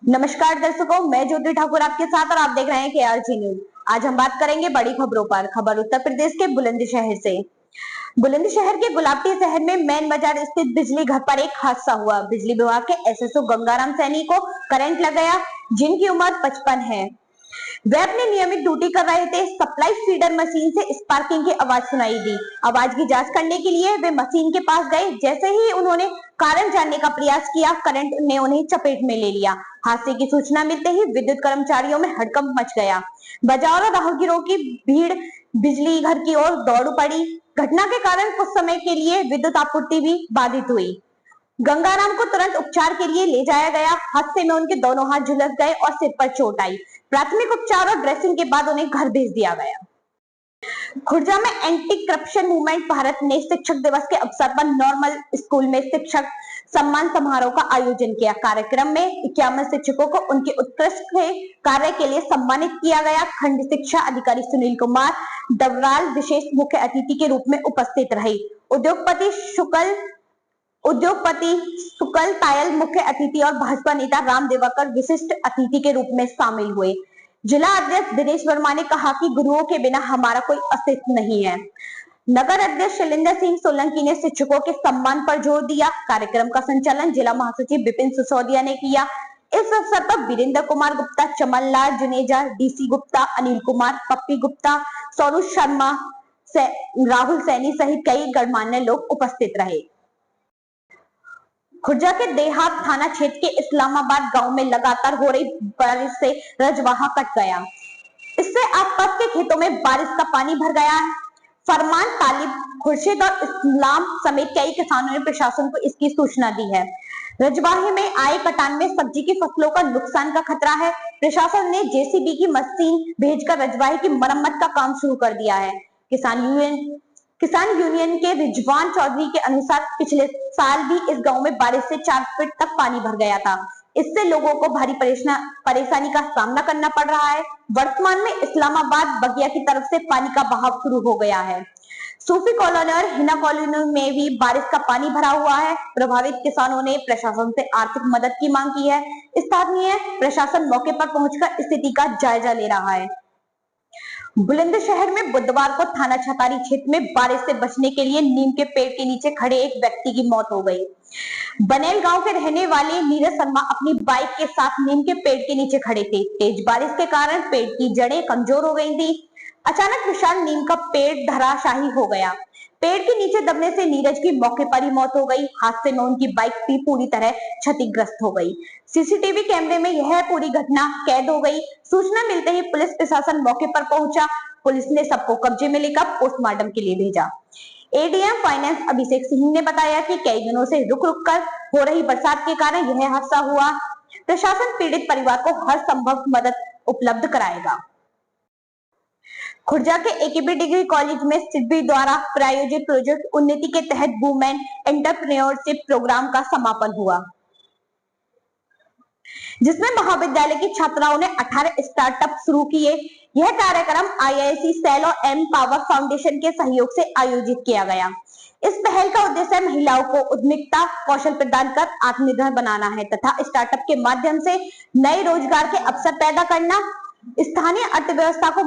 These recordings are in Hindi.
नमस्कार दर्शकों, मैं ज्योति ठाकुर आपके साथ और आप देख रहे हैं केआरजी न्यूज। आज हम बात करेंगे बड़ी खबरों पर। खबर उत्तर प्रदेश के बुलंदशहर से। बुलंदशहर के गुलाबटी शहर में मैन बाजार स्थित बिजली घर पर एक हादसा हुआ। बिजली विभाग के एसएसओ गंगाराम सैनी को करंट लग गया, जिनकी उम्र 55 है। वे अपनी नियमित ड्यूटी कर रहे थे। सप्लाई फीडर मशीन से स्पार्किंग की आवाज सुनाई दी। आवाज की जांच करने के लिए वे मशीन के पास गए। जैसे ही उन्होंने कारण जानने का प्रयास किया, करंट ने उन्हें चपेट में ले लिया। हादसे की सूचना मिलते ही विद्युत कर्मचारियों में हड़कंप मच गया। बाजार और राहगीरों की भीड़ बिजली घर की ओर दौड़ पड़ी। घटना के कारण कुछ समय के लिए विद्युत आपूर्ति भी बाधित हुई। गंगाराम को तुरंत उपचार के लिए ले जाया गया। हादसे में उनके दोनों हाथ झुलस गए और सिर पर चोट आई। प्राथमिक उपचार और ड्रेसिंग के बाद उन्हें घर भेज दिया गया। खुर्जा में एंटी करप्शन मूवमेंट भारत ने शिक्षक दिवस के अवसर पर नॉर्मल स्कूल में शिक्षक सम्मान समारोह का आयोजन किया। कार्यक्रम में 51 शिक्षकों को उनके उत्कृष्ट कार्य के लिए सम्मानित किया गया। खंड शिक्षा अधिकारी सुनील कुमार डबराल विशेष मुख्य अतिथि के रूप में उपस्थित रहे। उद्योगपति सुकल तायल मुख्य अतिथि और भाजपा नेता राम देवकर विशिष्ट अतिथि के रूप में शामिल हुए। जिला अध्यक्ष दिनेश वर्मा ने कहा कि गुरुओं के बिना हमारा कोई अस्तित्व नहीं है। नगर अध्यक्ष शैलेंद्र सिंह सोलंकी ने शिक्षकों के सम्मान पर जोर दिया। कार्यक्रम का संचालन जिला महासचिव विपिन सिसोदिया ने किया। इस अवसर पर वीरेंद्र कुमार गुप्ता, चमन लाल जुनेजा, डीसी गुप्ता, अनिल कुमार, पप्पी गुप्ता, सौरभ शर्मा, राहुल सैनी सहित कई गणमान्य लोग उपस्थित रहे। खुर्जा के देहात थाना क्षेत्र के इस्लामाबाद गांव में लगातार हो रही बारिश से रजवाहा कट गया। इससे आसपास के खेतों में बारिश का पानी भर गया है। फरमान, तालिब, खुर्शीद और इस्लाम समेत कई किसानों ने प्रशासन को इसकी सूचना दी है। रजवाहे में आए कटान में सब्जी की फसलों का नुकसान का खतरा है। प्रशासन ने जेसीबी की मशीन भेजकर रजवाहे की मरम्मत का काम शुरू कर दिया है। किसान यूनियन के रिजवान चौधरी के अनुसार पिछले साल भी इस गांव में बारिश से 4 फीट तक पानी भर गया था। इससे लोगों को भारी परेशानी का सामना करना पड़ रहा है। वर्तमान में इस्लामाबाद बगिया की तरफ से पानी का बहाव शुरू हो गया है। सूफी कॉलोनी और हिना कॉलोनी में भी बारिश का पानी भरा हुआ है। प्रभावित किसानों ने प्रशासन से आर्थिक मदद की मांग की है। स्थानीय प्रशासन मौके पर पहुंचकर स्थिति का जायजा ले रहा है। बुलंदशहर में बुधवार को थाना छतारी क्षेत्र में बारिश से बचने के लिए नीम के पेड़ के नीचे खड़े एक व्यक्ति की मौत हो गई। बनेल गांव के रहने वाले नीरज शर्मा अपनी बाइक के साथ नीम के पेड़ के नीचे खड़े थे। तेज बारिश के कारण पेड़ की जड़ें कमजोर हो गई थी। अचानक विशाल नीम का पेड़ धराशायी हो गया। पेड़ के नीचे दबने से नीरज की मौके पर ही मौत हो गई। हादसे में उनकी बाइक भी पूरी तरह क्षतिग्रस्त हो गई। सीसीटीवी कैमरे में यह पूरी घटना कैद हो गई। सूचना मिलते ही पुलिस प्रशासन मौके पर पहुंचा। पुलिस ने सबको कब्जे में लेकर पोस्टमार्टम के लिए भेजा। एडीएम फाइनेंस अभिषेक सिंह ने बताया कि कई दिनों से रुक रुक कर हो रही बरसात के कारण यह हादसा हुआ। प्रशासन पीड़ित परिवार को हर संभव मदद उपलब्ध कराएगा। खुर्जा के एकेबी डिग्री कॉलेज में सिडबी द्वारा प्रायोजित प्रोजेक्ट उन्नति के तहत वुमेन एंटरप्रेन्योरशिप प्रोग्राम का समापन हुआ, जिसमें महाविद्यालय की छात्राओं ने 18 स्टार्टअप शुरू किए। यह कार्यक्रम आईआईसी सेल और एम पावर फाउंडेशन के सहयोग से आयोजित किया गया। इस पहल का उद्देश्य महिलाओं को उद्यमिता कौशल प्रदान कर आत्मनिर्भर बनाना है तथा स्टार्टअप के माध्यम से नए रोजगार के अवसर पैदा करना, स्थानीय अर्थव्यवस्था को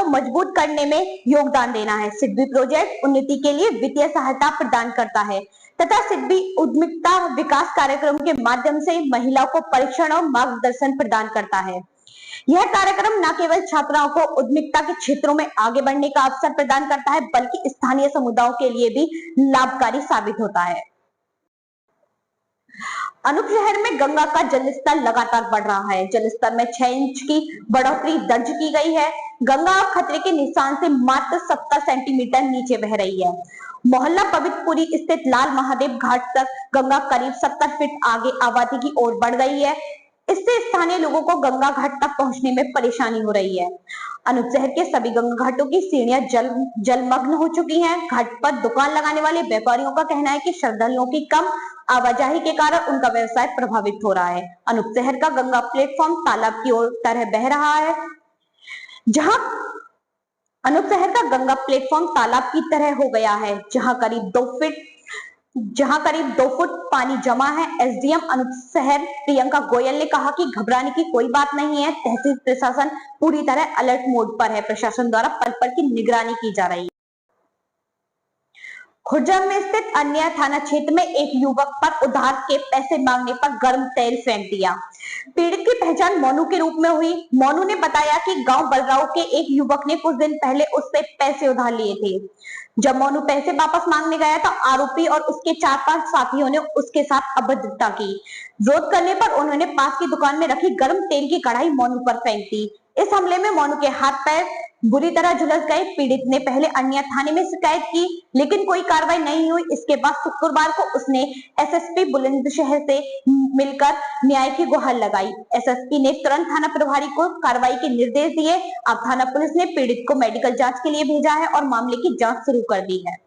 मजबूत करने में योगदान देना है। सिडबी प्रोजेक्ट उन्नति के लिए वित्तीय सहायता प्रदान करता है तथा सिडबी उद्यमिता विकास कार्यक्रम के माध्यम से महिलाओं को प्रशिक्षण और मार्गदर्शन प्रदान करता है। यह कार्यक्रम न केवल छात्राओं को उद्यमिता के क्षेत्रों में आगे बढ़ने का अवसर प्रदान करता है, बल्कि स्थानीय समुदायों के लिए भी लाभकारी साबित होता है। अनूप शहर में गंगा का जलस्तर लगातार बढ़ रहा है। जलस्तर में 6 इंच की बढ़ोतरी दर्ज की गई है। गंगा अब खतरे के निशान से मात्र 70 सेंटीमीटर नीचे बह रही है। मोहल्ला पवित्रपुरी स्थित लाल महादेव घाट तक गंगा करीब 70 फीट आगे आबादी की ओर बढ़ गई है। इससे स्थानीय लोगों को गंगा घाट तक पहुंचने में परेशानी हो रही है। अनूप शहर के सभी गंगा घाटों की सीढ़ियां जलमग्न हो चुकी हैं। घाट पर दुकान लगाने वाले व्यापारियों का कहना है कि श्रद्धालुओं की कम आवाजाही के कारण उनका व्यवसाय प्रभावित हो रहा है। अनूप शहर का गंगा प्लेटफॉर्म तालाब की ओर तरह बह रहा है। अनूप शहर का गंगा प्लेटफॉर्म तालाब की तरह हो गया है, जहां करीब 2 फीट जहां करीब 2 फुट पानी जमा है। एसडीएम अनूप शहर प्रियंका गोयल ने कहा कि घबराने की कोई बात नहीं है। तहसील प्रशासन पूरी तरह अलर्ट मोड पर है। प्रशासन द्वारा पल पल की निगरानी की जा रही है। खुर्जा में स्थित अन्य थाना क्षेत्र में एक युवक पर उधार के पैसे मांगने पर गर्म तेल फेंक दिया। पीड़ित की पहचान मोनू के रूप में हुई। मोनू ने बताया कि गांव बलराव के एक युवक ने कुछ दिन पहले उससे पैसे उधार लिए थे। जब मोनू पैसे वापस मांगने गया तो आरोपी और उसके 4-5 साथियों ने उसके साथ अभद्रता की। विरोध करने पर उन्होंने पास की दुकान में रखी गर्म तेल की कढ़ाई मोनू पर फेंक दी। इस हमले में मोनू के हाथ पैर बुरी तरह झुलस गए। पीड़ित ने पहले अन्य थाने में शिकायत की, लेकिन कोई कार्रवाई नहीं हुई। इसके बाद शुक्रवार को उसने एसएसपी बुलंदशहर से मिलकर न्याय की गुहार लगाई। एसएसपी ने तुरंत थाना प्रभारी को कार्रवाई के निर्देश दिए। अब थाना पुलिस ने पीड़ित को मेडिकल जांच के लिए भेजा है और मामले की जांच शुरू कर दी है।